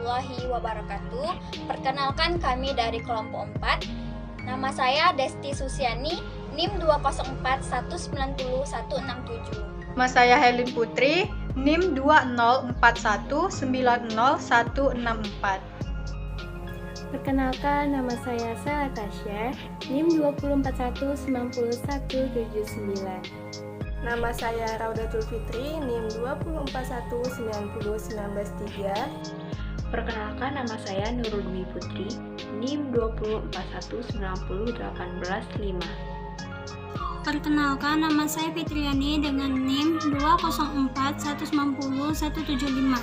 warahmatullahi wabarakatuh. Perkenalkan, kami dari kelompok 4. Nama saya Desti Susiani, NIM 204190167. Nama saya Helin Putri, NIM 204190164. Perkenalkan, nama saya Sela Tasya, NIM 204190179. Nama saya Raudatul Fitri, NIM 204190193. Perkenalkan, nama saya Nurul Dwi Putri, NIM 204190185. Perkenalkan, nama saya Fitriani dengan NIM 204190175.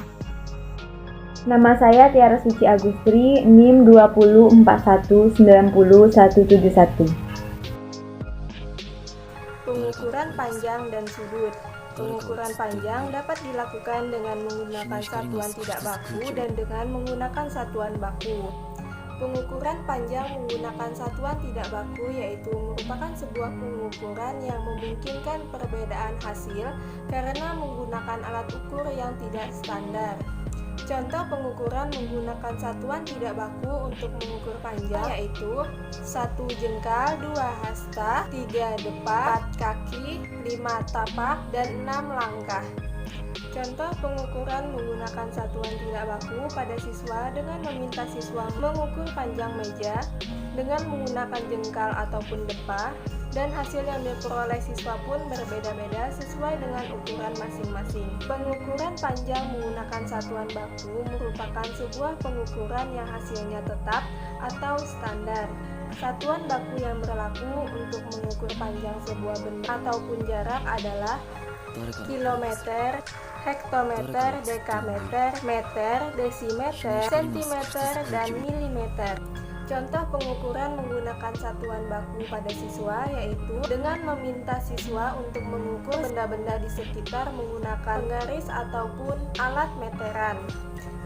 Nama saya Tiara Suci Agustri, NIM 204190171. Pengukuran panjang dan sudut. Pengukuran panjang dapat dilakukan dengan menggunakan satuan tidak baku dan dengan menggunakan satuan baku. Pengukuran panjang menggunakan satuan tidak baku yaitu merupakan sebuah pengukuran yang memungkinkan perbedaan hasil karena menggunakan alat ukur yang tidak standar. Contoh pengukuran menggunakan satuan tidak baku untuk mengukur panjang yaitu 1 jengkal, 2 hasta, 3 depak, 4 kaki, 5 tapak, dan 6 langkah. Contoh pengukuran menggunakan satuan tidak baku pada siswa dengan meminta siswa mengukur panjang meja dengan menggunakan jengkal ataupun depak, dan hasil yang diperoleh siswa pun berbeda-beda sesuai dengan ukuran masing-masing. Pengukuran panjang menggunakan satuan baku merupakan sebuah pengukuran yang hasilnya tetap atau standar. Satuan baku yang berlaku untuk mengukur panjang sebuah benda ataupun jarak adalah kilometer, hektometer, dekameter, meter, desimeter, sentimeter, dan milimeter. Contoh pengukuran menggunakan satuan baku pada siswa yaitu dengan meminta siswa untuk mengukur benda-benda di sekitar menggunakan penggaris ataupun alat meteran.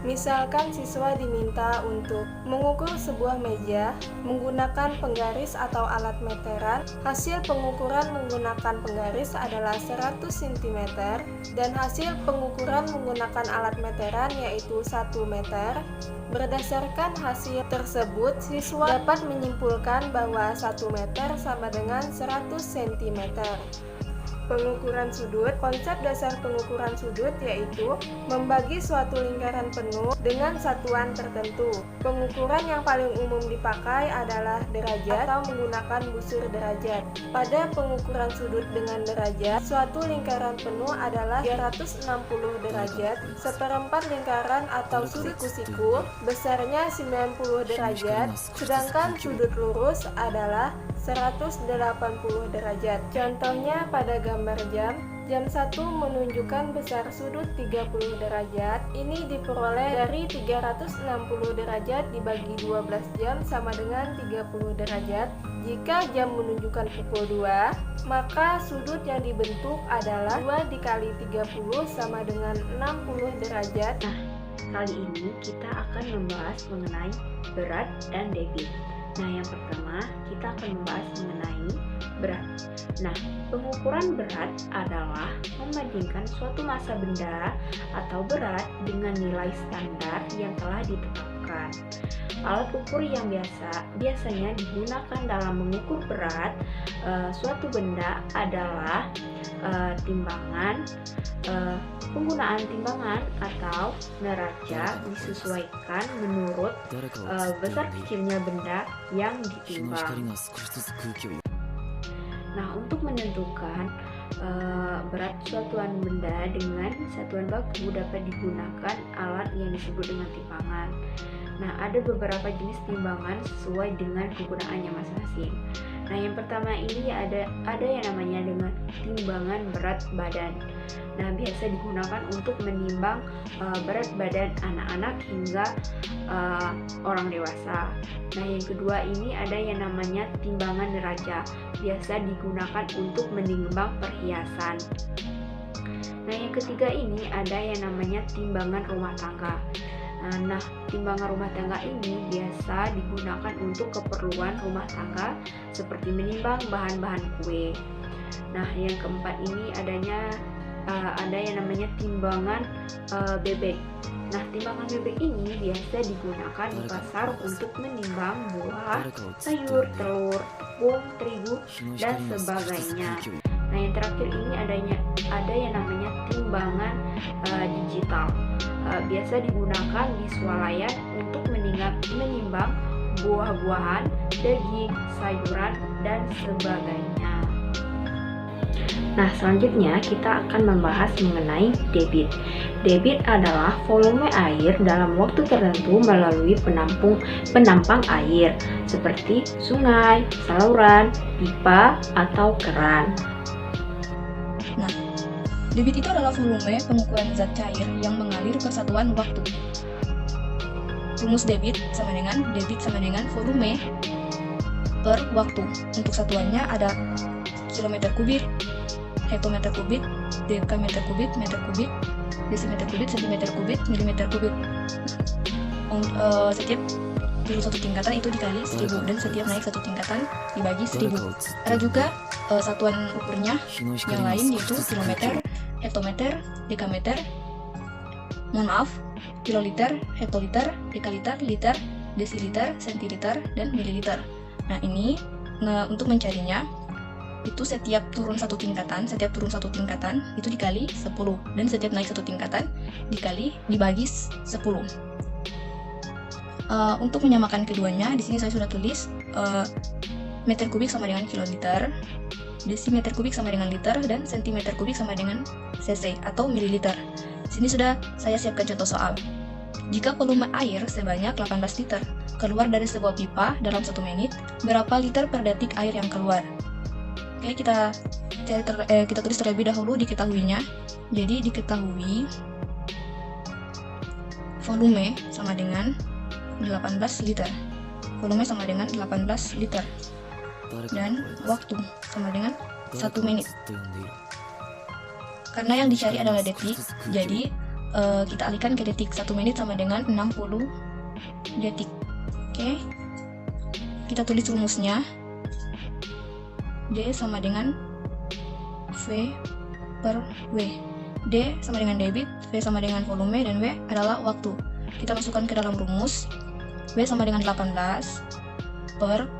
Misalkan siswa diminta untuk mengukur sebuah meja menggunakan penggaris atau alat meteran. Hasil pengukuran menggunakan penggaris adalah 100 cm dan hasil pengukuran menggunakan alat meteran yaitu 1 meter. Berdasarkan hasil tersebut, siswa dapat menyimpulkan bahwa 1 meter sama dengan 100 cm. Pengukuran sudut. Konsep dasar pengukuran sudut yaitu membagi suatu lingkaran penuh dengan satuan tertentu. Pengukuran yang paling umum dipakai adalah derajat atau menggunakan busur derajat. Pada pengukuran sudut dengan derajat, suatu lingkaran penuh adalah 360 derajat. Seperempat lingkaran atau siku-siku besarnya 90 derajat, sedangkan sudut lurus adalah 180 derajat. Contohnya pada gambar jam 1 menunjukkan besar sudut 30 derajat. Ini diperoleh dari 360 derajat dibagi 12 jam sama dengan 30 derajat. Jika jam menunjukkan pukul 2, maka sudut yang dibentuk adalah 2 dikali 30 sama dengan 60 derajat. Nah, kali ini kita akan membahas mengenai berat dan debit. Nah, yang pertama kita akan membahas mengenai berat. Nah, pengukuran berat adalah membandingkan suatu massa benda atau berat dengan nilai standar yang telah ditetapkan. Alat ukur yang biasanya digunakan dalam mengukur berat suatu benda adalah timbangan. Penggunaan timbangan atau neraca disesuaikan menurut besar kecilnya benda yang ditimbang. Nah, untuk menentukan berat satuan benda dengan satuan baku dapat digunakan alat yang disebut dengan timbangan. Nah, ada beberapa jenis timbangan sesuai dengan kegunaannya masing-masing. Nah, yang pertama ini ada yang namanya dengan timbangan berat badan. Nah, biasa digunakan untuk menimbang berat badan anak-anak hingga orang dewasa. Nah, yang kedua ini ada yang namanya timbangan neraca. Biasa digunakan untuk menimbang perhiasan. Nah, yang ketiga ini ada yang namanya timbangan rumah tangga. Nah, timbangan rumah tangga ini biasa digunakan untuk keperluan rumah tangga seperti menimbang bahan-bahan kue. Nah, yang keempat ini ada yang namanya timbangan bebek. Nah, timbangan bebek ini biasa digunakan di pasar untuk menimbang buah, sayur, telur, tepung, terigu, dan sebagainya. Nah, yang terakhir ini ada yang namanya timbangan digital. Biasa digunakan di swalayan untuk menimbang buah-buahan, daging, sayuran, dan sebagainya. Nah, selanjutnya kita akan membahas mengenai debit. Debit adalah volume air dalam waktu tertentu melalui penampang air seperti sungai, saluran, pipa, atau keran. Nah, debit itu adalah volume pengukuran zat cair yang mengalir ke satuan waktu. Rumus debit sama dengan volume per waktu. Untuk satuannya ada kilometer kubik, hektometer kubik, dekameter kubik, meter kubik, desimeter kubik, sentimeter kubik, milimeter kubik. Setiap turun satu tingkatan itu dikali 1000 dan setiap naik satu tingkatan dibagi 1000. Ada juga satuan ukurnya yang lain yaitu kilometer, hektometer, dekameter, kiloliter, hektoliter, dekaliter, liter, desiliter, sentiliter, dan mililiter. Nah, untuk mencarinya itu setiap turun satu tingkatan itu dikali 10 dan setiap naik satu tingkatan dibagi 10. Untuk menyamakan keduanya, di sini saya sudah tulis meter kubik sama dengan kiloliter, desimeter kubik sama dengan liter, dan sentimeter kubik sama dengan cc atau mililiter. Di sini sudah saya siapkan contoh soal. Jika volume air sebanyak 18 liter keluar dari sebuah pipa dalam 1 menit, berapa liter per detik air yang keluar? Oke, kita tulis terlebih dahulu diketahuinya. Jadi diketahui volume sama dengan 18 liter. Volume sama dengan 18 liter. Dan waktu sama dengan 1 menit. Karena yang dicari adalah detik, jadi kita alihkan ke detik. 1 menit sama dengan 60 detik. Oke. Kita tulis rumusnya. D sama dengan V per W. D sama dengan debit, V sama dengan volume, dan W adalah waktu. Kita masukkan ke dalam rumus. W sama dengan 18 per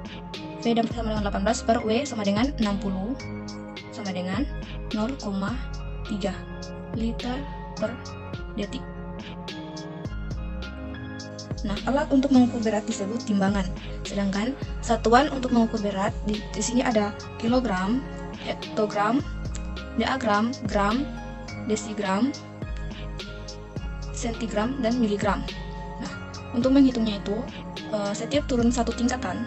V sama dengan 18 per W sama dengan 60 sama dengan 0,3 liter per detik. Nah, alat untuk mengukur berat disebut timbangan. Sedangkan satuan untuk mengukur berat di sini ada kilogram, hektogram, deagram, gram, desigram, sentigram, dan miligram. Nah, untuk menghitungnya itu setiap turun satu tingkatan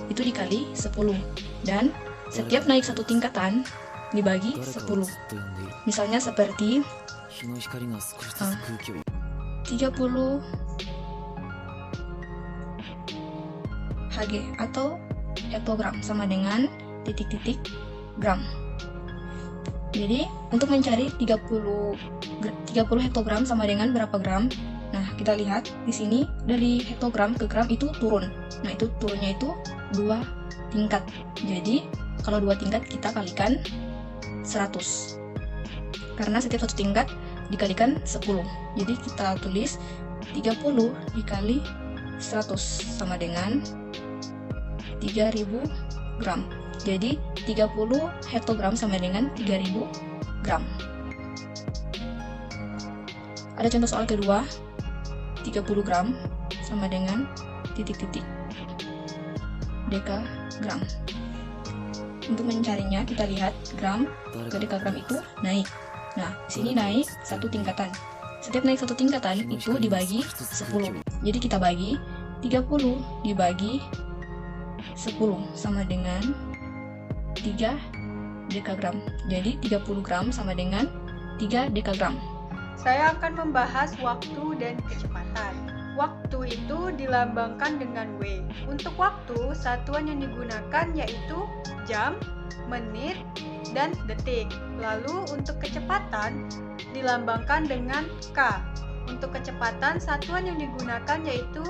itu dikali 10 dan setiap naik satu tingkatan dibagi 10. Misalnya seperti 30 Hg atau hektogram sama dengan titik-titik gram. Jadi untuk mencari 30 hektogram sama dengan berapa gram? Nah, kita lihat di sini dari hektogram ke gram itu turun. Nah, itu turunnya itu 2 tingkat. Jadi kalau 2 tingkat kita kalikan 100. Karena setiap satu tingkat dikalikan 10. Jadi kita tulis 30 dikali 100 sama dengan 3000 gram. Jadi 30 hektogram sama dengan 3000 gram. Ada contoh soal kedua. 30 gram sama dengan titik-titik dekagram. Untuk mencarinya kita lihat gram ke dekagram itu naik. Nah, sini naik satu tingkatan. Setiap naik satu tingkatan itu dibagi 10. Jadi kita bagi 30 dibagi 10 sama dengan 3 dekagram. Jadi 30 gram sama dengan 3 dekagram. Saya akan membahas waktu dan kecepatan. Waktu itu dilambangkan dengan W. Untuk waktu, satuan yang digunakan yaitu jam, menit, dan detik. Lalu untuk kecepatan dilambangkan dengan K. Untuk kecepatan, satuan yang digunakan yaitu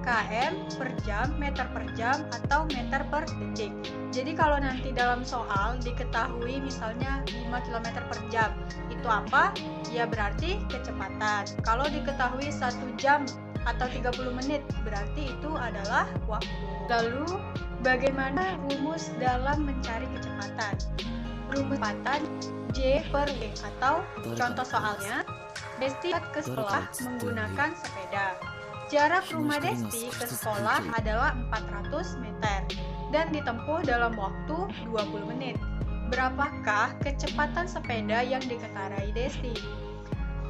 km per jam, meter per jam, atau meter per detik. Jadi kalau nanti dalam soal diketahui misalnya 5 km per jam, itu apa? Ya berarti kecepatan. Kalau diketahui 1 jam atau 30 menit, berarti itu adalah waktu. Lalu, bagaimana rumus dalam mencari kecepatan? Rumus kecepatan J per W, atau contoh soalnya, Desti ke sekolah menggunakan sepeda. Jarak rumah Desti ke sekolah adalah 400 meter dan ditempuh dalam waktu 20 menit. Berapakah kecepatan sepeda yang dikendarai Desti?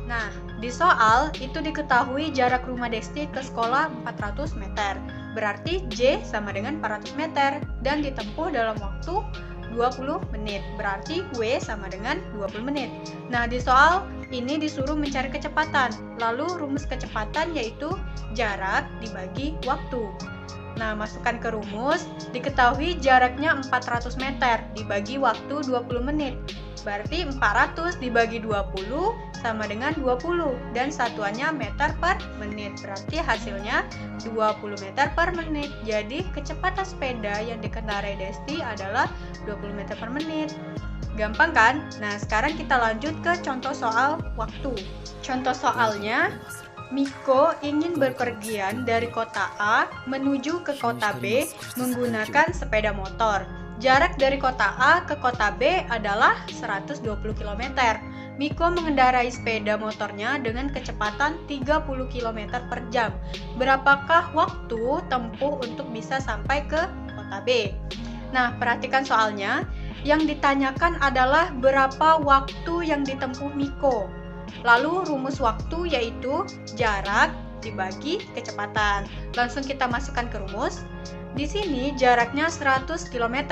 Nah, di soal itu diketahui jarak rumah Desti ke sekolah 400 meter. Berarti J sama dengan 400 meter dan ditempuh dalam waktu 20 menit. Berarti W sama dengan 20 menit. Nah, di soal ini disuruh mencari kecepatan. Lalu rumus kecepatan yaitu jarak dibagi waktu. Nah, masukkan ke rumus, diketahui jaraknya 400 meter dibagi waktu 20 menit. Berarti 400 dibagi 20 sama dengan 20 dan satuannya meter per menit. Berarti hasilnya 20 meter per menit. Jadi kecepatan sepeda yang dikendarai Desti adalah 20 meter per menit. Gampang kan? Nah, sekarang kita lanjut ke contoh soal waktu. Contoh soalnya, Miko ingin berpergian dari kota A menuju ke kota B menggunakan sepeda motor. Jarak dari kota A ke kota B adalah 120 km. Miko mengendarai sepeda motornya dengan kecepatan 30 km per jam. Berapakah waktu tempuh untuk bisa sampai ke kota B? Nah, perhatikan soalnya. Yang ditanyakan adalah berapa waktu yang ditempuh Miko. Lalu rumus waktu yaitu jarak dibagi kecepatan. Langsung kita masukkan ke rumus. Di sini jaraknya 100 km.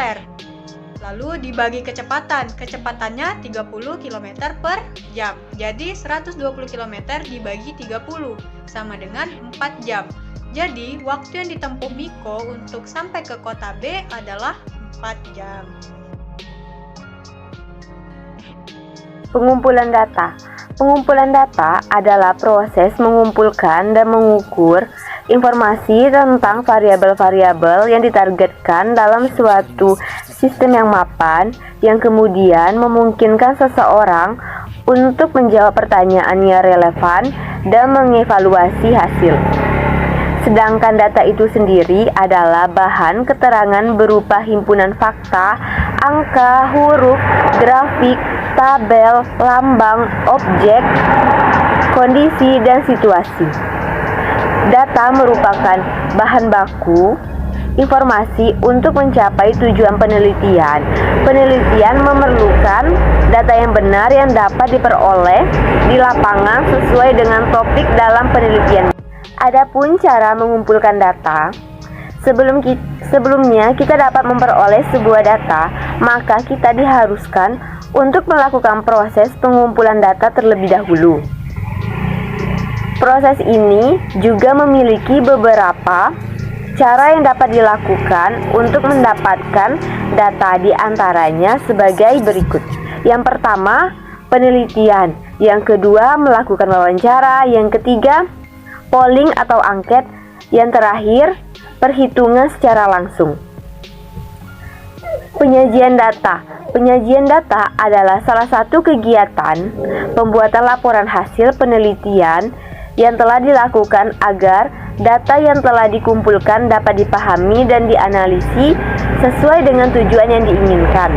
Lalu dibagi kecepatan. Kecepatannya 30 km per jam. Jadi 120 km dibagi 30 sama dengan 4 jam. Jadi waktu yang ditempuh Miko untuk sampai ke kota B adalah 4 jam. Pengumpulan data. Pengumpulan data adalah proses mengumpulkan dan mengukur informasi tentang variabel-variabel yang ditargetkan dalam suatu sistem yang mapan, yang kemudian memungkinkan seseorang untuk menjawab pertanyaan yang relevan dan mengevaluasi hasil. Sedangkan data itu sendiri adalah bahan keterangan berupa himpunan fakta, angka, huruf, grafik, tabel, lambang, objek, kondisi, dan situasi. Data merupakan bahan baku informasi untuk mencapai tujuan penelitian. Penelitian memerlukan data yang benar yang dapat diperoleh di lapangan sesuai dengan topik dalam penelitian. Adapun cara mengumpulkan data, sebelumnya kita dapat memperoleh sebuah data, maka kita diharuskan untuk melakukan proses pengumpulan data terlebih dahulu. Proses ini juga memiliki beberapa cara yang dapat dilakukan untuk mendapatkan data, di antaranya sebagai berikut. Yang pertama, penelitian. Yang kedua, melakukan wawancara. Yang ketiga, polling atau angket. Yang terakhir, perhitungan secara langsung. Penyajian data. Penyajian data adalah salah satu kegiatan pembuatan laporan hasil penelitian yang telah dilakukan agar data yang telah dikumpulkan dapat dipahami dan dianalisis sesuai dengan tujuan yang diinginkan.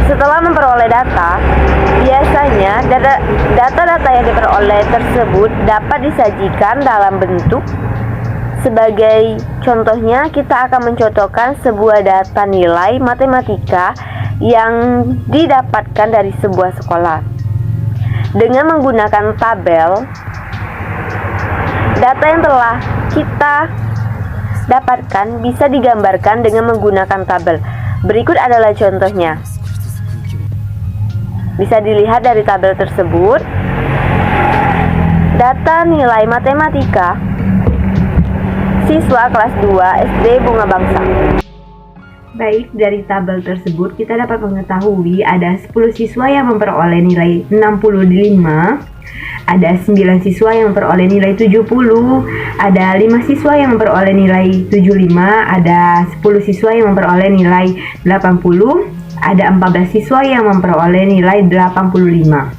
Setelah memperoleh data, biasanya data-data yang diperoleh tersebut dapat disajikan dalam bentuk. Sebagai contohnya, kita akan mencontohkan sebuah data nilai matematika yang didapatkan dari sebuah sekolah. Dengan menggunakan tabel, data yang telah kita dapatkan bisa digambarkan dengan menggunakan tabel. Berikut adalah contohnya. Bisa dilihat dari tabel tersebut, data nilai matematika siswa kelas 2 SD Bunga Bangsa. Baik, dari tabel tersebut kita dapat mengetahui ada 10 siswa yang memperoleh nilai 65, ada 9 siswa yang memperoleh nilai 70, ada 5 siswa yang memperoleh nilai 75, ada 10 siswa yang memperoleh nilai 80, ada 14 siswa yang memperoleh nilai 85,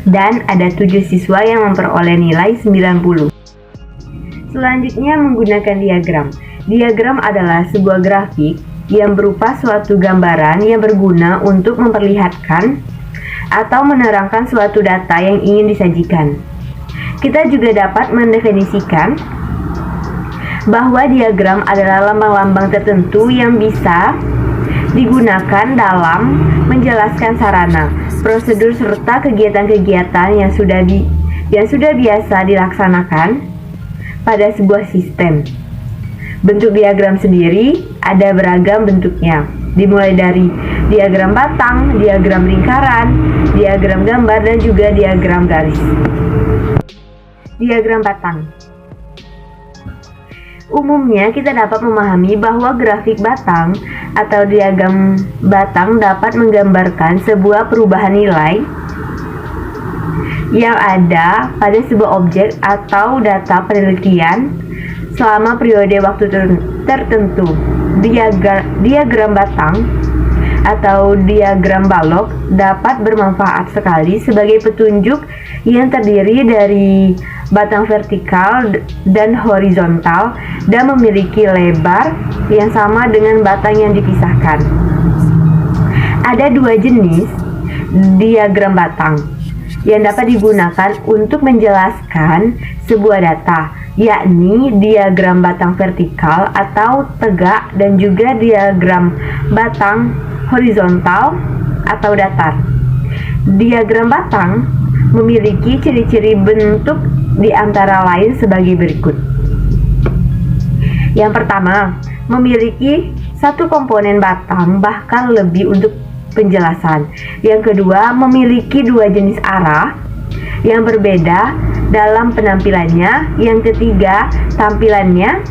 dan ada 7 siswa yang memperoleh nilai 90. Selanjutnya menggunakan diagram. Diagram adalah sebuah grafik yang berupa suatu gambaran yang berguna untuk memperlihatkan atau menerangkan suatu data yang ingin disajikan. Kita juga dapat mendefinisikan bahwa diagram adalah lambang-lambang tertentu yang bisa digunakan dalam menjelaskan sarana, prosedur serta kegiatan-kegiatan yang sudah biasa dilaksanakan pada sebuah sistem. Bentuk diagram sendiri ada beragam bentuknya, dimulai dari diagram batang, diagram lingkaran, diagram gambar, dan juga diagram garis. Diagram batang. Umumnya kita dapat memahami bahwa grafik batang atau diagram batang dapat menggambarkan sebuah perubahan nilai yang ada pada sebuah objek atau data penelitian selama periode waktu tertentu. Diagram batang atau diagram balok dapat bermanfaat sekali sebagai petunjuk yang terdiri dari batang vertikal dan horizontal dan memiliki lebar yang sama dengan batang yang dipisahkan. Ada 2 jenis diagram batang yang dapat digunakan untuk menjelaskan sebuah data, yakni diagram batang vertikal atau tegak dan juga diagram batang horizontal atau datar. Diagram batang memiliki ciri-ciri bentuk di antara lain sebagai berikut. Yang pertama, memiliki satu komponen batang bahkan lebih untuk penjelasan. Yang kedua, memiliki 2 jenis arah yang berbeda dalam penampilannya. Yang ketiga, tampilannya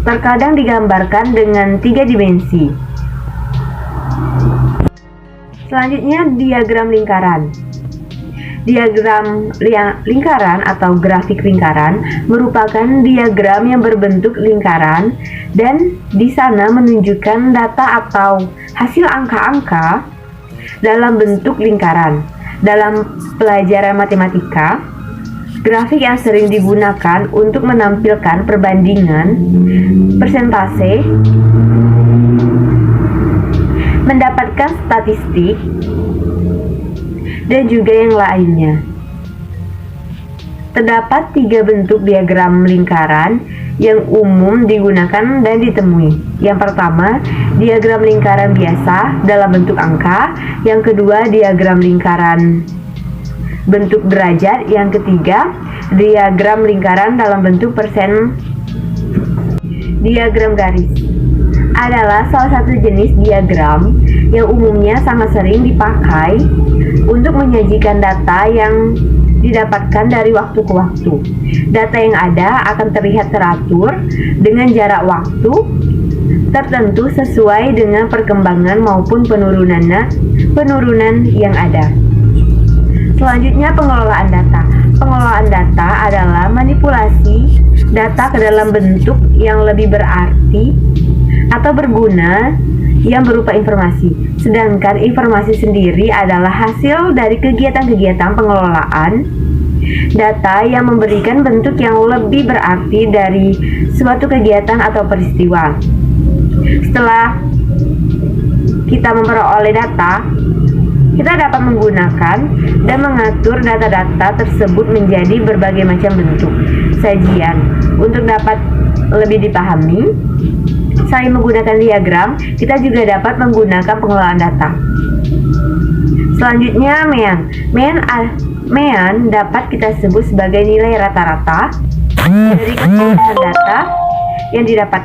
terkadang digambarkan dengan 3 dimensi. Selanjutnya, diagram lingkaran. Diagram lingkaran atau grafik lingkaran merupakan diagram yang berbentuk lingkaran dan di sana menunjukkan data atau hasil angka-angka dalam bentuk lingkaran. Dalam pelajaran matematika, grafik yang sering digunakan untuk menampilkan perbandingan, persentase, mendapatkan statistik, dan juga yang lainnya. Terdapat 3 bentuk diagram lingkaran yang umum digunakan dan ditemui. Yang pertama, diagram lingkaran biasa dalam bentuk angka. Yang kedua, diagram lingkaran bentuk derajat. Yang ketiga, diagram lingkaran dalam bentuk persen. Diagram garis adalah salah satu jenis diagram yang umumnya sangat sering dipakai untuk menyajikan data yang didapatkan dari waktu ke waktu. Data yang ada akan terlihat teratur dengan jarak waktu tertentu sesuai dengan perkembangan maupun penurunan yang ada. Selanjutnya, pengelolaan data. Pengelolaan data adalah manipulasi data ke dalam bentuk yang lebih berarti atau berguna yang berupa informasi. Sedangkan informasi sendiri adalah hasil dari kegiatan-kegiatan pengelolaan data yang memberikan bentuk yang lebih berarti dari suatu kegiatan atau peristiwa. Setelah kita memperoleh data, kita dapat menggunakan dan mengatur data-data tersebut menjadi berbagai macam bentuk sajian. Untuk dapat lebih dipahami, selain menggunakan diagram, kita juga dapat menggunakan pengelolaan data. Selanjutnya, MEAN dapat kita sebut sebagai nilai rata-rata dari keseluruhan data yang didapat.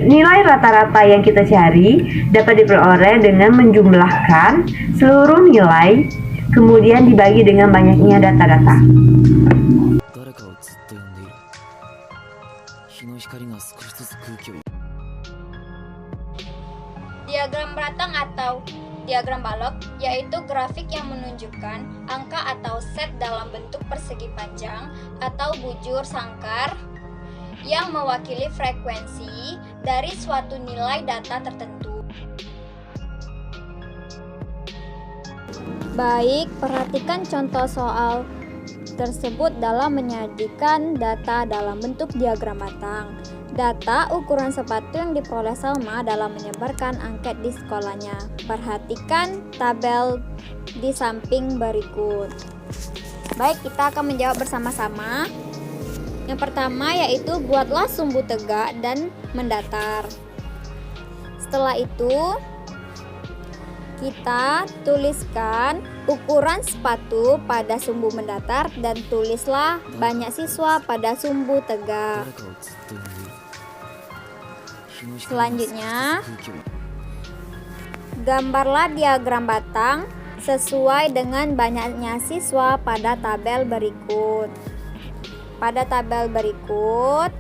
Nilai rata-rata yang kita cari dapat diperoleh dengan menjumlahkan seluruh nilai, kemudian dibagi dengan banyaknya data-data. Diagram batang atau diagram balok yaitu grafik yang menunjukkan angka atau set dalam bentuk persegi panjang atau bujur sangkar yang mewakili frekuensi dari suatu nilai data tertentu. Baik, perhatikan contoh soal tersebut dalam menyajikan data dalam bentuk diagram batang. Data ukuran sepatu yang diperoleh Salma dalam menyebarkan angket di sekolahnya. Perhatikan tabel di samping berikut. Baik, kita akan menjawab bersama-sama. Yang pertama yaitu buatlah sumbu tegak dan mendatar. Setelah itu kita tuliskan ukuran sepatu pada sumbu mendatar dan tulislah banyak siswa pada sumbu tegak. Selanjutnya, gambarlah diagram batang sesuai dengan banyaknya siswa pada tabel berikut. Pada tabel berikut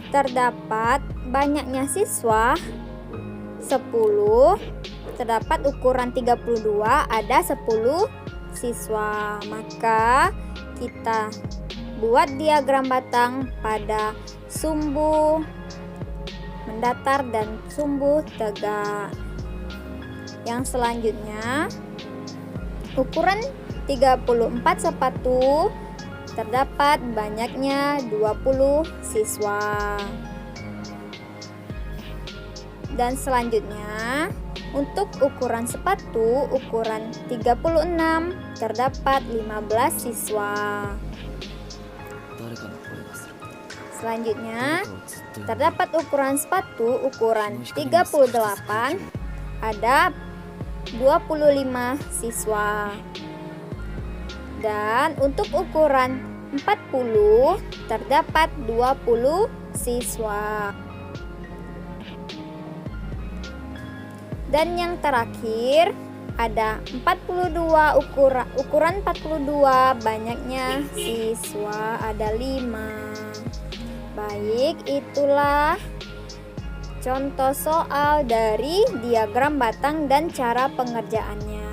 terdapat banyaknya siswa 10, terdapat ukuran 32, ada 10 siswa. Maka kita buat diagram batang pada sumbu mendatar dan sumbu tegak. Yang selanjutnya, ukuran 34 sepatu, terdapat banyaknya 20 siswa. Dan selanjutnya, untuk ukuran sepatu ukuran 36 terdapat 15 siswa. Selanjutnya, terdapat ukuran sepatu ukuran 38 ada 25 siswa. Dan untuk ukuran 40 terdapat 20 siswa. Dan yang terakhir ada 42 ukuran 42 banyaknya siswa ada 5. Baik, itulah contoh soal dari diagram batang dan cara pengerjaannya.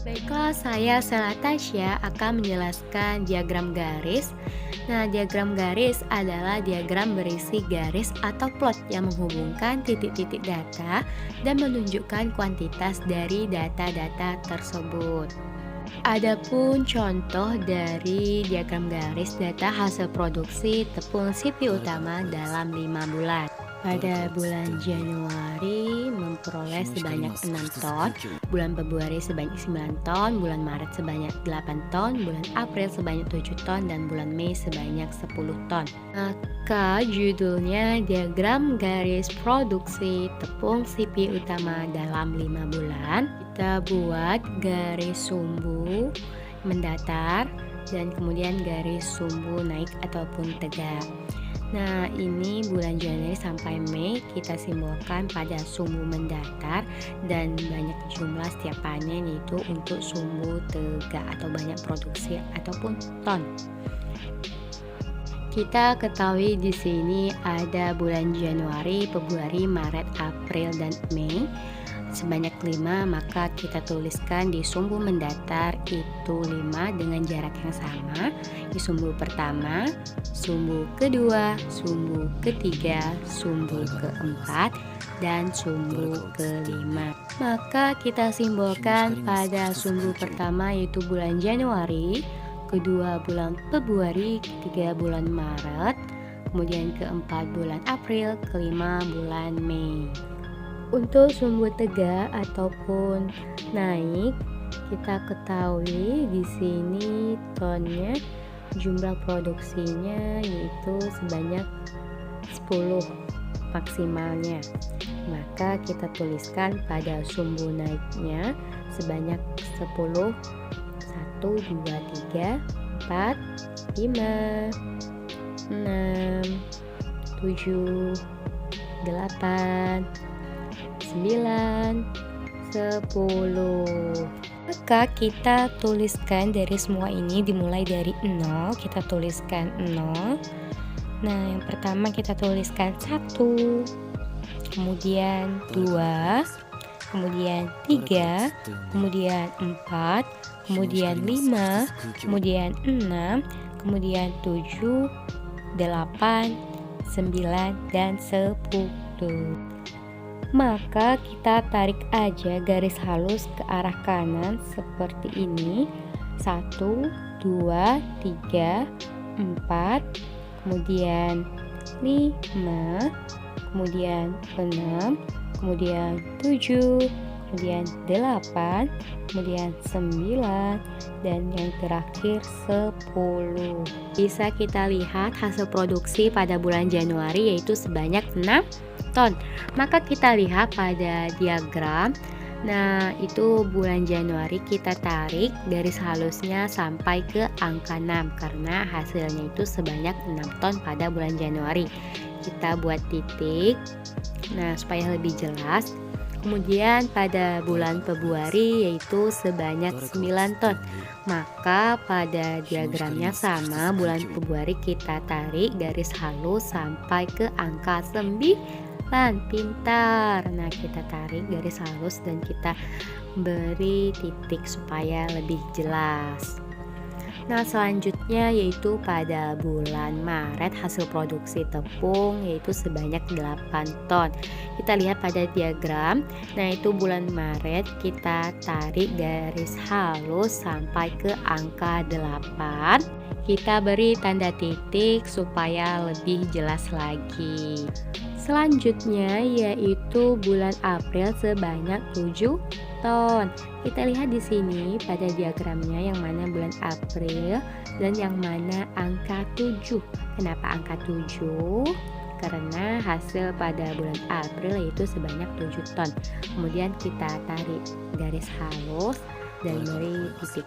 Baiklah, saya Sela Tasya akan menjelaskan diagram garis. Nah, diagram garis adalah diagram berisi garis atau plot yang menghubungkan titik-titik data dan menunjukkan kuantitas dari data-data tersebut. Adapun contoh dari diagram garis data hasil produksi tepung CPU utama dalam 5 bulan. Pada bulan Januari memperoleh sebanyak 6 ton, bulan Februari sebanyak 9 ton, bulan Maret sebanyak 8 ton, bulan April sebanyak 7 ton, dan bulan Mei sebanyak 10 ton. Maka judulnya diagram garis produksi tepung CPU utama dalam 5 bulan. Kita buat garis sumbu mendatar dan kemudian garis sumbu naik ataupun tegak. Nah, ini bulan Januari sampai Mei kita simbolkan pada sumbu mendatar dan banyak jumlah setiap panen yaitu untuk sumbu tegak atau banyak produksi ataupun ton. Kita ketahui di sini ada bulan Januari, Februari, Maret, April, dan Mei. Sebanyak 5, maka kita tuliskan di sumbu mendatar itu 5 dengan jarak yang sama. Di sumbu pertama, sumbu kedua, sumbu ketiga, sumbu keempat, dan sumbu kelima. Maka kita simbolkan pada sumbu pertama yaitu bulan Januari, kedua bulan Februari, ketiga bulan Maret, kemudian keempat bulan April, kelima bulan Mei. Untuk sumbu tegak ataupun naik, kita ketahui di sini tonnya, jumlah produksinya yaitu sebanyak 10 maksimalnya. Maka kita tuliskan pada sumbu naiknya sebanyak 10, 1, 2, 3, 4, 5, 6, 7, 8, 9, 10. Maka kita tuliskan dari semua ini dimulai dari 0, kita tuliskan 0. Nah, yang pertama kita tuliskan 1, kemudian 2, kemudian 3, kemudian 4, kemudian 5, kemudian 6, kemudian 7, 8, 9, dan 10. Maka kita tarik aja garis halus ke arah kanan seperti ini. 1, 2, 3, 4, kemudian 5, kemudian 6, kemudian 7, kemudian 8, kemudian 9, dan yang terakhir 10. Bisa kita lihat hasil produksi pada bulan Januari yaitu sebanyak 6 ton. Maka kita lihat pada diagram. Nah, itu bulan Januari kita tarik garis halusnya sampai ke angka 6 karena hasilnya itu sebanyak 6 ton pada bulan Januari. Kita buat titik. Nah, supaya lebih jelas. Kemudian pada bulan Februari yaitu sebanyak 9 ton. Maka pada diagramnya sama, bulan Februari kita tarik garis halus sampai ke angka 9. Pintar. Nah, kita tarik garis halus dan kita beri titik supaya lebih jelas. Nah, selanjutnya yaitu pada bulan Maret hasil produksi tepung yaitu sebanyak 8 ton. Kita lihat pada diagram. Nah, itu bulan Maret kita tarik garis halus sampai ke angka 8. Kita beri tanda titik supaya lebih jelas lagi. Selanjutnya yaitu bulan April sebanyak 7 ton. Kita lihat di sini pada diagramnya yang mana bulan April dan yang mana angka 7. Kenapa angka 7? Karena hasil pada bulan April yaitu sebanyak 7 ton. Kemudian kita tarik garis halus dan beri titik.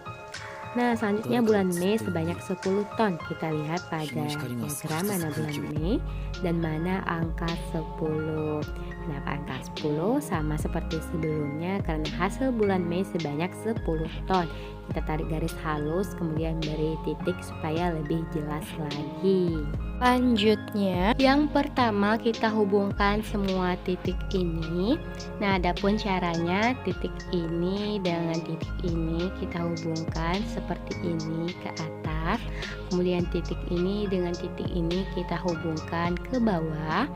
Nah, selanjutnya bulan Mei sebanyak 10 ton. Kita lihat pada diagram mana bulan Mei dan mana angka 10. Kenapa angka 10? Sama seperti sebelumnya karena hasil bulan Mei sebanyak 10 ton. Kita tarik garis halus kemudian beri titik supaya lebih jelas lagi. Selanjutnya, yang pertama kita hubungkan semua titik ini. Nah, adapun caranya titik ini dengan titik ini kita hubungkan seperti ini ke atas. Kemudian titik ini dengan titik ini kita hubungkan ke bawah.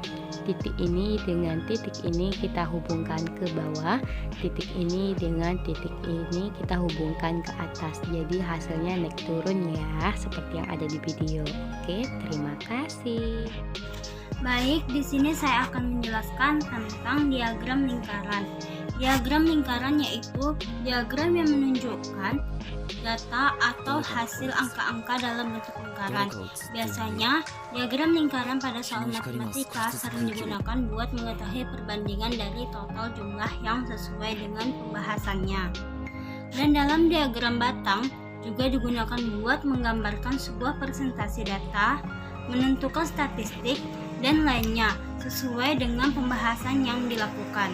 Titik ini dengan titik ini kita hubungkan ke bawah. Titik ini dengan titik ini kita hubungkan ke atas. Jadi hasilnya naik turun ya, seperti yang ada di video. Oke, terima kasih. Baik, di sini saya akan menjelaskan tentang diagram lingkaran. Diagram lingkaran yaitu diagram yang menunjukkan data atau hasil angka-angka dalam bentuk lingkaran. Biasanya, diagram lingkaran pada soal matematika sering digunakan buat mengetahui perbandingan dari total jumlah yang sesuai dengan pembahasannya. Dan dalam diagram batang juga digunakan buat menggambarkan sebuah presentasi data, menentukan statistik, dan lainnya sesuai dengan pembahasan yang dilakukan.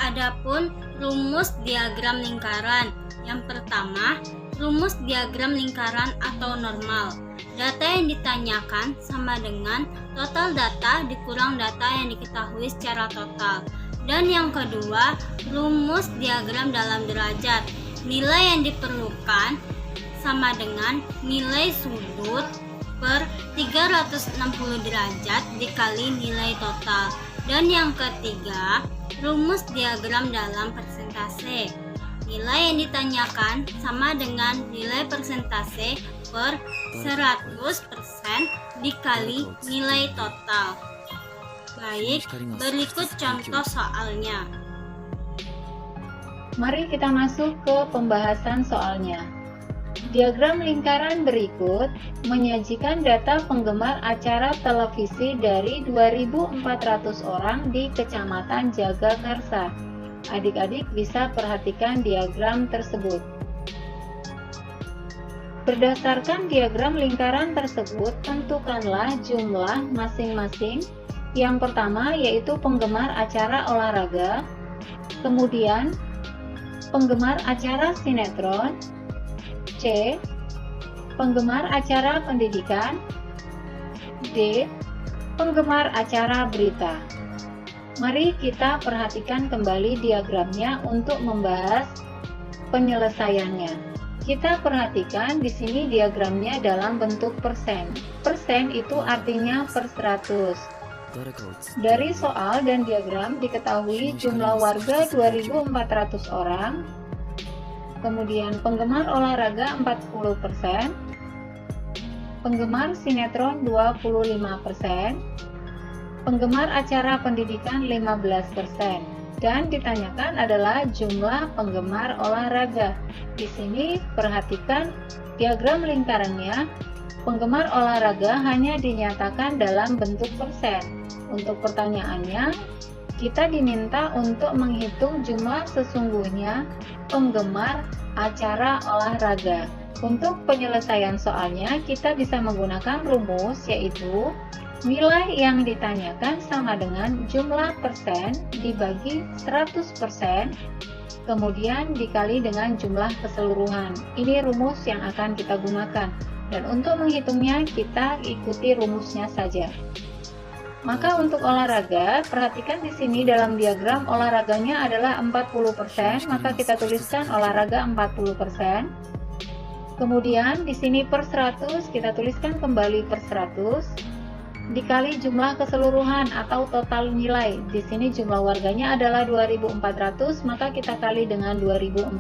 Adapun rumus diagram lingkaran. Yang pertama, rumus diagram lingkaran atau normal. Data yang ditanyakan sama dengan total data dikurang data yang diketahui secara total. Dan yang kedua, rumus diagram dalam derajat. Nilai yang diperlukan sama dengan nilai sudut per 360 derajat dikali nilai total. Dan yang ketiga, rumus diagram dalam persentase. Nilai yang ditanyakan sama dengan nilai persentase per 100% dikali nilai total. Baik, berikut contoh soalnya. Mari kita masuk ke pembahasan soalnya. Diagram lingkaran berikut menyajikan data penggemar acara televisi dari 2.400 orang di Kecamatan Jagakarsa. Adik-adik bisa perhatikan diagram tersebut. Berdasarkan diagram lingkaran tersebut, tentukanlah jumlah masing-masing. Yang pertama yaitu penggemar acara olahraga, kemudian penggemar acara sinetron, C. Penggemar acara pendidikan, D. Penggemar acara berita. Mari kita perhatikan kembali diagramnya untuk membahas penyelesaiannya. Kita perhatikan di sini diagramnya dalam bentuk persen. Persen itu artinya per 100. Dari soal dan diagram diketahui jumlah warga 2.400 orang, kemudian penggemar olahraga 40%, penggemar sinetron 25%, penggemar acara pendidikan 15%, dan ditanyakan adalah jumlah penggemar olahraga. Di sini perhatikan diagram lingkarannya, penggemar olahraga hanya dinyatakan dalam bentuk persen. Untuk pertanyaannya, kita diminta untuk menghitung jumlah sesungguhnya penggemar acara olahraga. Untuk penyelesaian soalnya, kita bisa menggunakan rumus, yaitu nilai yang ditanyakan sama dengan jumlah persen dibagi 100%, kemudian dikali dengan jumlah keseluruhan. Ini rumus yang akan kita gunakan, dan untuk menghitungnya kita ikuti rumusnya saja. Maka untuk olahraga, perhatikan di sini dalam diagram olahraganya adalah 40%, maka kita tuliskan olahraga 40%. Kemudian di sini per 100, kita tuliskan kembali per 100, dikali jumlah keseluruhan atau total nilai. Di sini jumlah warganya adalah 2.400, maka kita kali dengan 2.400.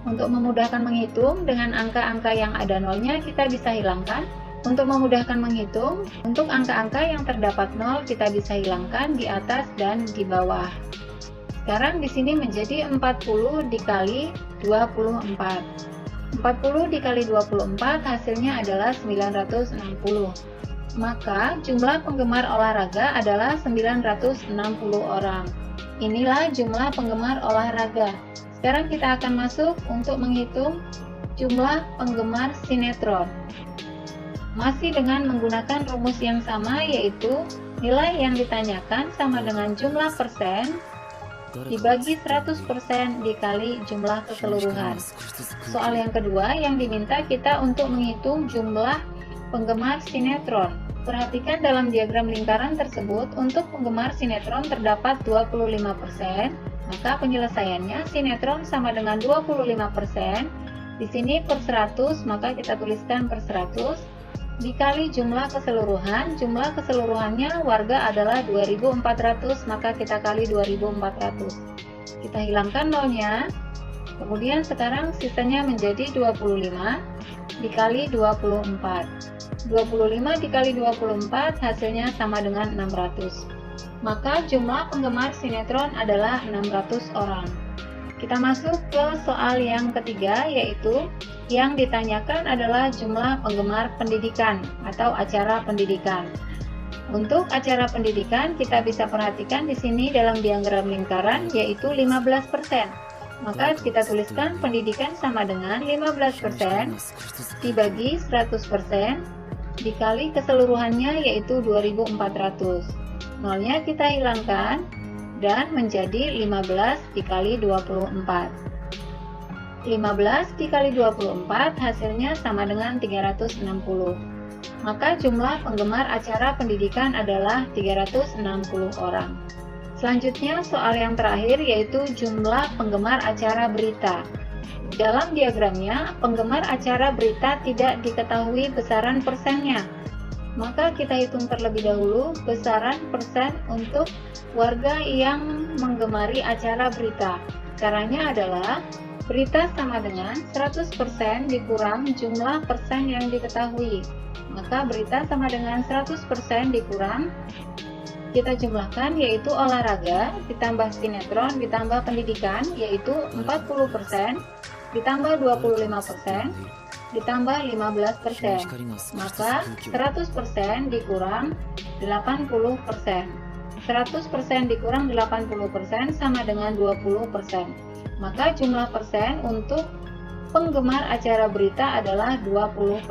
Untuk memudahkan menghitung, dengan angka-angka yang ada nolnya kita bisa hilangkan. Untuk memudahkan menghitung, untuk angka-angka yang terdapat nol kita bisa hilangkan di atas dan di bawah. Sekarang di sini menjadi 40 dikali 24. 40 dikali 24 hasilnya adalah 960. Maka jumlah penggemar olahraga adalah 960 orang. Inilah jumlah penggemar olahraga. Sekarang kita akan masuk untuk menghitung jumlah penggemar sinetron. Masih dengan menggunakan rumus yang sama, yaitu nilai yang ditanyakan sama dengan jumlah persen dibagi 100% dikali jumlah keseluruhan. Soal yang kedua yang diminta kita untuk menghitung jumlah penggemar sinetron. Perhatikan dalam diagram lingkaran tersebut, untuk penggemar sinetron terdapat 25%, maka penyelesaiannya sinetron sama dengan 25%. Di sini per 100, maka kita tuliskan per 100. Dikali jumlah keseluruhan, jumlah keseluruhannya warga adalah 2.400, maka kita kali 2.400. Kita hilangkan nolnya, kemudian sekarang sisanya menjadi 25 dikali 24. 25 dikali 24 hasilnya sama dengan 600. Maka jumlah penggemar sinetron adalah 600 orang. Kita masuk ke soal yang ketiga, yaitu yang ditanyakan adalah jumlah penggemar pendidikan atau acara pendidikan. Untuk acara pendidikan kita bisa perhatikan di sini dalam diagram lingkaran, yaitu 15%. Maka kita tuliskan pendidikan sama dengan 15% dibagi 100% dikali keseluruhannya, yaitu 2.400. Nolnya kita hilangkan dan menjadi 15 dikali 24. 15 dikali 24 hasilnya sama dengan 360. Maka jumlah penggemar acara pendidikan adalah 360 orang. Selanjutnya soal yang terakhir, yaitu jumlah penggemar acara berita. Dalam diagramnya, penggemar acara berita tidak diketahui besaran persennya. Maka kita hitung terlebih dahulu besaran persen untuk warga yang menggemari acara berita. Caranya adalah berita sama dengan 100% dikurang jumlah persen yang diketahui. Maka berita sama dengan 100% dikurang, kita jumlahkan, yaitu olahraga ditambah sinetron ditambah pendidikan, yaitu 40% ditambah 25% ditambah 15%. Maka 100% dikurang 80%. 100% dikurang 80% sama dengan 20%. Maka jumlah persen untuk penggemar acara berita adalah 20%.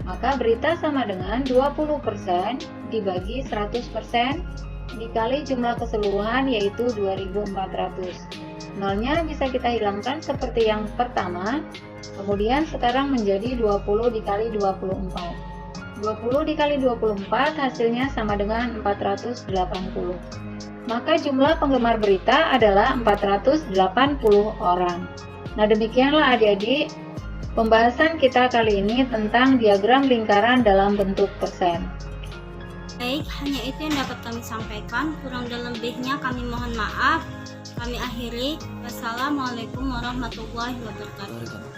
Maka berita sama dengan 20% dibagi 100% dikali jumlah keseluruhan, yaitu 2.400. Nolnya bisa kita hilangkan seperti yang pertama. Kemudian sekarang menjadi 20 dikali 24. 20 dikali 24 hasilnya sama dengan 480. Maka jumlah penggemar berita adalah 480 orang. Nah, demikianlah adik-adik pembahasan kita kali ini tentang diagram lingkaran dalam bentuk persen. Baik, hanya itu yang dapat kami sampaikan. Kurang dan lebihnya kami mohon maaf. Kami akhiri. Wassalamualaikum warahmatullahi wabarakatuh.